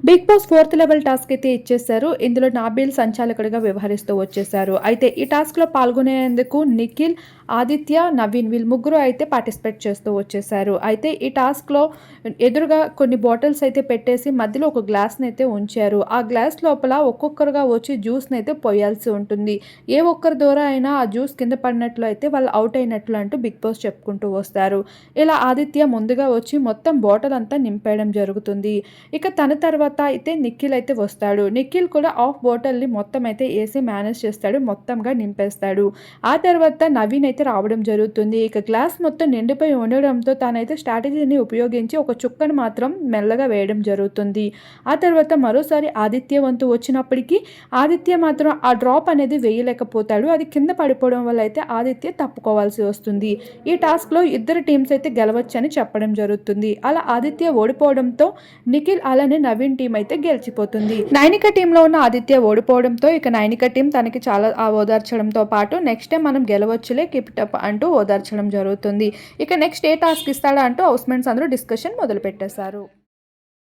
Big boss 4th level task అయితే ఇచ్చేశారు. ఇందులో నాబిల్ సంచాలకుడిగా వ్యవహరిస్తూ వచ్చేశారు. అయితే ఈ టాస్క్‌లో పాల్గొనేందుకు నిఖిల్, ఆదిత్య, నవీన్ వీళ్ళు ముగ్గురు అయితే పార్టిసిపేట్ చేస్తూ వచ్చేశారు. అయితే ఈ టాస్క్‌లో ఎదురుగా కొన్ని బాటిల్స్ అయితే పెట్టేసి మధ్యలో ఒక గ్లాస్‌నైతే ఉంచారు. ఆ గ్లాస్ లోపల ఒక్కొక్కరుగా వచ్చి జ్యూస్‌నైతే పోయాల్సి ఉంటుంది. ఏ ఒక్కరి ద్వారా అయినా ఆ జ్యూస్ కింద పడినట్లు అయితే వాళ్ళు ఔట్ అయినట్లు అంటూ బిగ్ బాస్ చెప్పుకుంటూ వస్తారు. ఇలా ఆదిత్య ముందుగా వచ్చి మొత్తం బాటిల్ అంతా నింపేయడం జరుగుతుంది. ఇక తన తర్వాత అయితే నిఖిల్ అయితే వస్తాడు. నిఖిల్ కూడా హాఫ్ బాటిల్‌ని మొత్తం అయితే ఏసి మేనేజ్ చేస్తాడు. మొత్తంగా నింపేస్తాడు. ఆ తర్వాత నవీన్ అయితే రావడం జరుగుతుంది. ఇక గ్లాస్ మొత్తం నిండిపోయి ఉండడంతో తనైతే స్ట్రాటజీని ఉపయోగించి ఒక చుక్కను మాత్రం మెల్లగా వేయడం జరుగుతుంది. ఆ తర్వాత మరోసారి ఆదిత్య వంతు వచ్చినప్పటికీ ఆదిత్య మాత్రం ఆ డ్రాప్ అనేది వేయలేకపోతాడు. అది కింద పడిపోవడం వల్ల అయితే ఆదిత్య తప్పుకోవాల్సి వస్తుంది. ఈ టాస్క్‌లో ఇద్దరు టీమ్స్ అయితే గెలవచ్చని చెప్పడం జరుగుతుంది. అలా ఆదిత్య ఓడిపోవడంతో నిఖిల్ అలానే నవీన్ టీం అయితే గెలిచిపోతుంది. నైనిక టీంలో ఉన్న ఆదిత్య ఓడిపోవడంతో ఇక నైనిక టీం తనకి చాలా ఓదార్చడంతో పాటు నెక్స్ట్ టైం మనం గెలవచ్చులే కీప్ ఇట్ అప్ అంటూ ఓదార్చడం జరుగుతుంది. ఇక నెక్స్ట్ ఏ టాస్క్ ఇస్తాడా అంటూ హౌస్మేట్స్ అందరూ డిస్కషన్ మొదలు పెట్టేశారు.